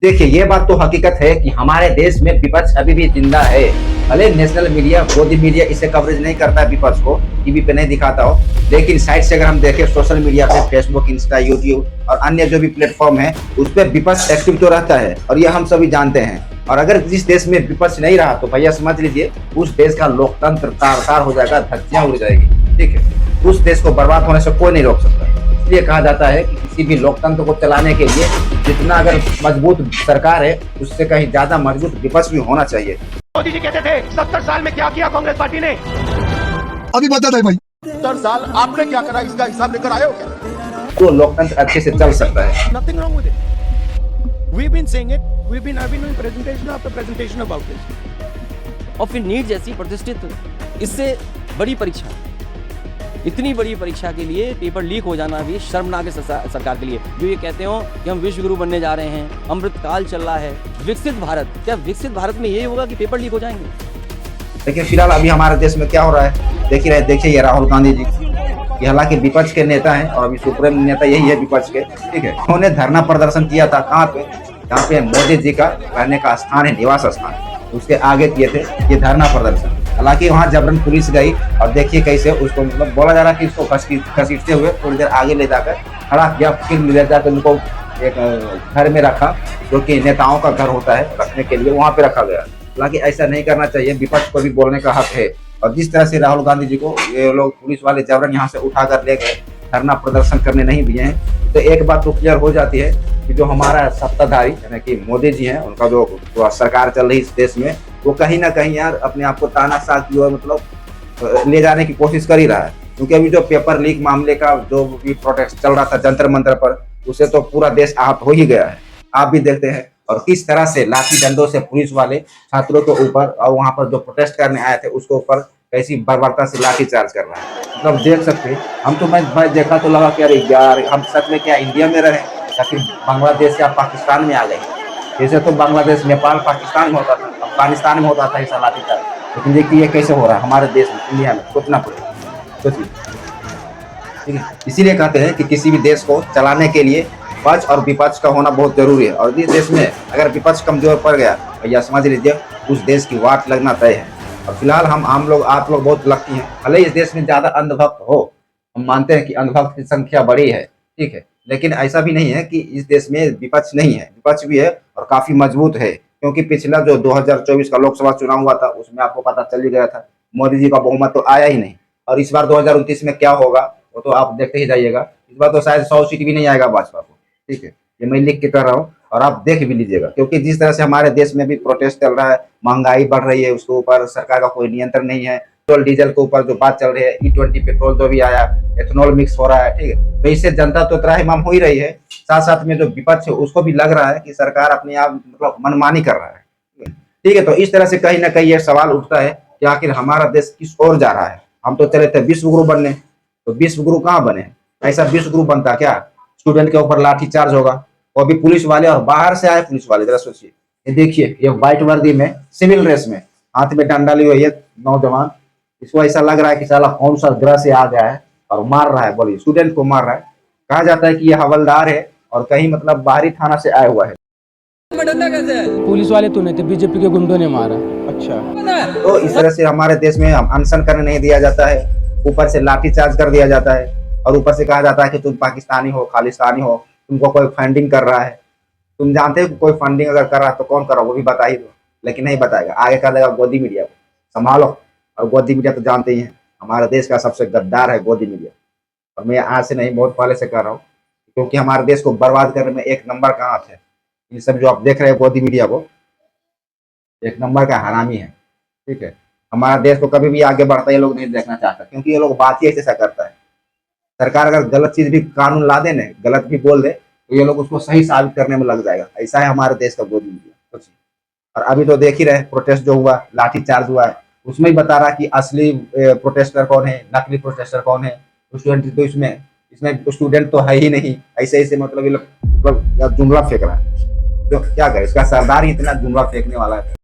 देखिए, ये बात तो हकीकत है कि हमारे देश में विपक्ष अभी भी जिंदा है। भले नेशनल मीडिया, गोदी मीडिया इसे कवरेज नहीं करता है, विपक्ष को टीवी पे नहीं दिखाता हो, लेकिन साइड से अगर हम देखें सोशल मीडिया पे फेसबुक, इंस्टा, यूट्यूब और अन्य जो भी प्लेटफॉर्म है, उस पर विपक्ष एक्टिव तो रहता है और ये हम सभी जानते हैं। और अगर जिस देश में विपक्ष नहीं रहा तो भैया समझ लीजिए उस देश का लोकतंत्र तार-तार हो जाएगा, धज्जियां उड़ जाएगी। ठीक है, उस देश को बर्बाद होने से कोई नहीं रोक सकता। इसलिए कहा जाता है कि किसी भी लोकतंत्र को चलाने के लिए जितना अगर मजबूत सरकार है, उससे कहीं ज्यादा मजबूत विपक्ष भी होना चाहिए। मोदी जी कहते थे 70 साल में क्या किया कांग्रेस पार्टी ने? अभी बता दे भाई, 70 साल आपने क्या करा, इसका हिसाब लेकर आए हो क्या? तो लोकतंत्र अच्छे से चल सकता है। Nothing wrong with it. We've been saying it. I've been doing presentation after presentation about this. और फिर नीट जैसी प्रतिष्ठित, इससे बड़ी परीक्षा, इतनी बड़ी परीक्षा के लिए पेपर लीक हो जाना भी शर्मनाक है सरकार के लिए। जो ये कहते हो कि हम विश्व गुरु बनने जा रहे हैं, अमृतकाल चल रहा है, विकसित भारत, क्या विकसित भारत में ये होगा कि पेपर लीक हो जाएंगे? लेकिन फिलहाल अभी हमारे देश में क्या हो रहा है देखिए ये राहुल गांधी जी, ये हालांकि विपक्ष के नेता हैं और अभी सुप्रीम नेता यही है विपक्ष के। ठीक है, उन्होंने धरना प्रदर्शन किया था कहाँ पे, जहाँ पे मोदी जी का रहने का स्थान है, निवास स्थान, उसके आगे किए थे ये धरना प्रदर्शन। हालांकि वहाँ जबरन पुलिस गई और देखिए कैसे उसको, मतलब बोला जा रहा है कि इसको घसीटते हुए थोड़ी देर आगे ले जाकर खड़ा किया, फिर ले जाकर उनको एक घर में रखा, जो कि नेताओं का घर होता है रखने के लिए, वहाँ पे रखा गया। हालांकि ऐसा नहीं करना चाहिए, विपक्ष को भी बोलने का हक है। और जिस तरह से राहुल गांधी जी को ये लोग पुलिस वाले जबरन यहाँ से उठा कर ले गए, धरना प्रदर्शन करने नहीं दिए हैं, तो एक बात तो क्लियर हो जाती है कि जो हमारा सत्ताधारी यानी कि मोदी जी हैं, उनका जो सरकार चल रही है इस देश में, वो कहीं ना कहीं यार अपने आप को तानाशाह की ओर मतलब ले जाने की कोशिश कर ही रहा है। क्योंकि अभी जो पेपर लीक मामले का जो भी प्रोटेस्ट चल रहा था जंतर मंतर पर, उसे तो पूरा देश आहत हो ही गया है, आप भी देखते हैं। और किस तरह से लाठी डंडों से पुलिस वाले छात्रों के ऊपर और वहां पर जो प्रोटेस्ट करने आए थे उसके ऊपर कैसी बर्बरता से लाठी चार्ज कर रहा है, मतलब देख सकते हैं। हम तो मैं देखा तो लगा कि अरे यार हम सच में क्या इंडिया में रहे या फिर बांग्लादेश या पाकिस्तान में आ गए। जैसे तो बांग्लादेश, नेपाल, पाकिस्तान में होता था, अफगानिस्तान में होता था ऐसा लाठी चार्ज, लेकिन देखिए ये कैसे हो रहा है हमारे देश में, इंडिया में। सोचना पड़ेगा, सोचिए। ठीक है, इसीलिए कहते हैं कि किसी भी देश को चलाने के लिए पक्ष और विपक्ष का होना बहुत जरूरी है। और इस देश में अगर विपक्ष कमजोर पड़ गया या समझ लीजिए उस देश की वाट लगना तय है। और फिलहाल हम लोग आप लोग बहुत लकी हैं, भले इस देश में ज्यादा अंधभक्त हो, हम मानते हैं कि अंधभक्त की संख्या बड़ी है, ठीक है, लेकिन ऐसा भी नहीं है कि इस देश में विपक्ष नहीं है, विपक्ष भी है और काफी मजबूत है। क्योंकि पिछला जो 2024 का लोकसभा चुनाव हुआ था उसमें आपको पता चल ही गया था, मोदी जी का बहुमत तो आया ही नहीं। और इस बार 2029 में क्या होगा वो तो आप देखते ही जाइएगा। इस बार तो शायद 100 सीट भी नहीं आएगा भाजपा को। ठीक है, ये मैं लिख के कर रहा हूँ और आप देख भी लीजिएगा। क्योंकि जिस तरह से हमारे देश में भी प्रोटेस्ट चल रहा है, महंगाई बढ़ रही है, उसके ऊपर सरकार का कोई नियंत्रण नहीं है। पेट्रोल डीजल के ऊपर जो बात चल रही है, E20 पेट्रोल जो भी आया, एथेनॉल मिक्स हो रहा है, ठीक है, तो इससे जनता तो त्राहिमाम हो ही रही है। साथ साथ में जो विपक्ष है उसको भी लग रहा है कि सरकार अपने आप मतलब मनमानी कर रहा है। ठीक है, तो इस तरह से कहीं ना कहीं ये सवाल उठता है कि आखिर हमारा देश किस ओर जा रहा है। हम तो चले थे विश्व गुरु बनने, तो विश्व गुरु कहाँ बने? ऐसा विश्व गुरु बनता क्या? स्टूडेंट के ऊपर लाठी चार्ज होगा, वो भी पुलिस वाले और बाहर से आए पुलिस वाले। जरा सोचिए, ये देखिए ये व्हाइट वर्दी में सिविल ड्रेस में हाथ में डंडा लिए हुए नौजवान, इसको ऐसा लग रहा है कि साला कौन सा ग्रह से आ गया है और मार रहा है, बोलिए स्टूडेंट को मार रहा है। कहा जाता है कि ये हवलदार है और कहीं मतलब बाहरी थाना से आया हुआ है। पुलिस वाले तो नहीं थे, बीजेपी के गुंडों ने मारा। अच्छा, तो इस तरह से हमारे देश में अनशन करने नहीं दिया जाता है, ऊपर से लाठी चार्ज कर दिया जाता है और ऊपर से कहा जाता है कि तुम पाकिस्तानी हो, खालिस्तानी हो, तुमको कोई फंडिंग कर रहा है। तुम जानते हो कि कोई फंडिंग अगर कर रहा है तो कौन कर रहा है वो भी बता ही दो, लेकिन नहीं बताएगा। आगे कर देगा गोदी मीडिया को संभालो। और गोदी मीडिया तो जानते ही हैं हमारे देश का सबसे गद्दार है गोदी मीडिया। और मैं आज से नहीं बहुत पहले से कर रहा हूँ, क्योंकि हमारे देश को बर्बाद करने में एक नंबर का हाथ है। ये सब जो आप देख रहे हैं गोदी मीडिया को, एक नंबर का हरामी है। ठीक है, हमारा देश को कभी भी आगे बढ़ता ये लोग नहीं देखना चाहता, क्योंकि ये लोग बात ही ऐसा करता है। सरकार अगर गलत चीज भी कानून ला दे, गलत भी बोल दे, तो ये लोग उसको सही साबित करने में लग जाएगा। ऐसा है हमारे देश का गोदी मीडिया। और अभी तो देख ही रहे प्रोटेस्ट जो हुआ, लाठी चार्ज हुआ है, उसमें ही बता रहा कि असली प्रोटेस्टर कौन है, नकली प्रोटेस्टर कौन है। स्टूडेंट तो इसमें स्टूडेंट तो है ही नहीं। ऐसे ऐसे मतलब ये लोग जुमला फेंक रहा है, तो क्या करे, इसका सरदार ही इतना जुमला फेंकने वाला है।